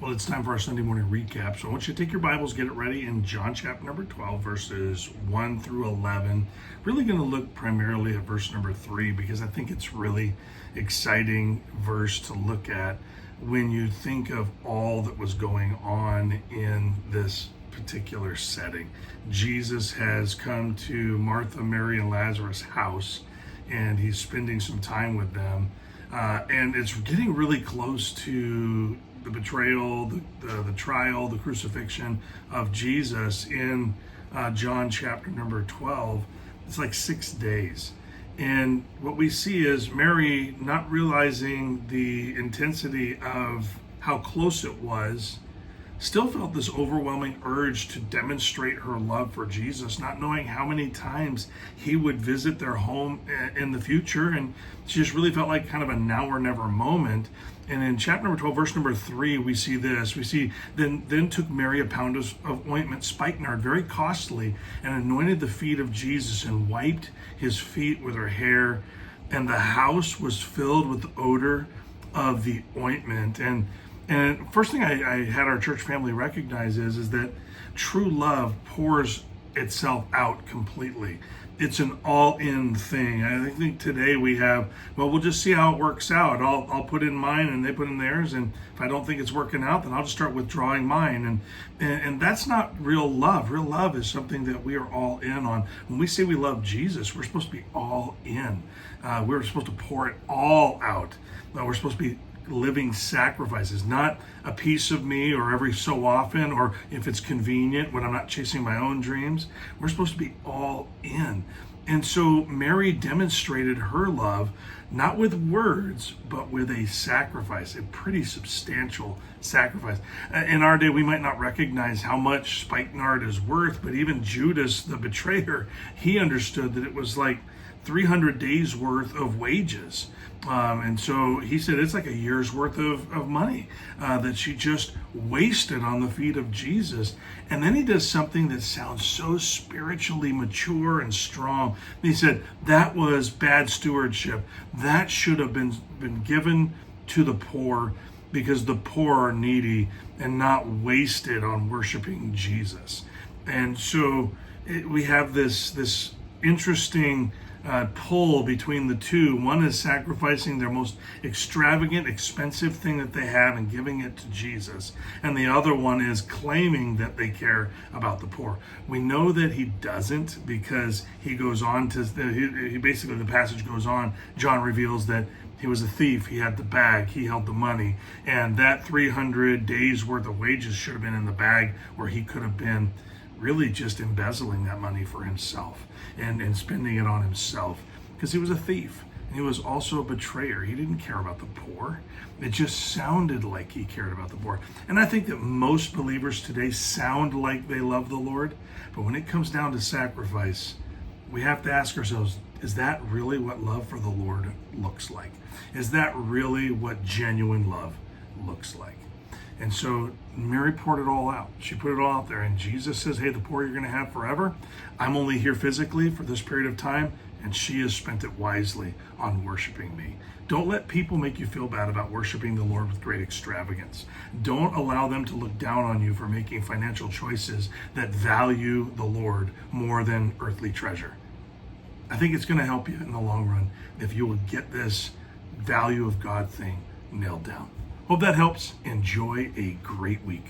Well, it's time for our Sunday morning recap. So I want you to take your Bibles, get it ready in John chapter number 12, verses 1 through 11. Really going to look primarily at verse number 3 because I think it's really exciting verse to look at when you think of all that was going on in this particular setting. Jesus has come to Martha, Mary, and Lazarus' house, and he's spending some time with them. And it's getting really close to the betrayal, the trial, the crucifixion of Jesus in John chapter number 12. It's like 6 days. And what we see is Mary not realizing the intensity of how close it was, still felt this overwhelming urge to demonstrate her love for Jesus, not knowing how many times he would visit their home in the future. And she just really felt like kind of a now or never moment. And in chapter number 12, verse number 3, we see this. We see, then took Mary a pound of ointment, spikenard, very costly, and anointed the feet of Jesus and wiped his feet with her hair. And the house was filled with the odor of the ointment. And first thing I had our church family recognize is that true love pours itself out completely. It's an all-in thing. I think today we have, well, we'll just see how it works out. I'll put in mine and they put in theirs, and if I don't think it's working out, then I'll just start withdrawing mine. And that's not real love. Real love is something that we are all in on. When we say we love Jesus, we're supposed to be all in. We're supposed to pour it all out. We're supposed to be living sacrifices, not a piece of me or every so often, or if it's convenient when I'm not chasing my own dreams. We're supposed to be all in. And so Mary demonstrated her love, not with words, but with a sacrifice, a pretty substantial sacrifice. In our day, we might not recognize how much spikenard is worth, but even Judas, the betrayer, he understood that it was like 300 days worth of wages. And so he said it's like a year's worth of money that she just wasted on the feet of Jesus. And then he does something that sounds so spiritually mature and strong. He said that was bad stewardship. That should have been given to the poor, because the poor are needy, and not wasted on worshiping Jesus. And so we have this interesting pull between the two. One is sacrificing their most extravagant, expensive thing that they have and giving it to Jesus. And the other one is claiming that they care about the poor. We know that he doesn't, because he goes on to, he basically, the passage goes on, John reveals that he was a thief. He had the bag. He held the money. And that 300 days worth of wages should have been in the bag, where he could have been really just embezzling that money for himself and spending it on himself, because he was a thief. And he was also a betrayer. He didn't care about the poor. It just sounded like he cared about the poor. And I think that most believers today sound like they love the Lord, but when it comes down to sacrifice, we have to ask ourselves, is that really what love for the Lord looks like? Is that really what genuine love looks like? And so Mary poured it all out. She put it all out there. And Jesus says, hey, the poor you're going to have forever. I'm only here physically for this period of time. And she has spent it wisely on worshiping me. Don't let people make you feel bad about worshiping the Lord with great extravagance. Don't allow them to look down on you for making financial choices that value the Lord more than earthly treasure. I think it's going to help you in the long run if you will get this value of God thing nailed down. Hope that helps. Enjoy a great week.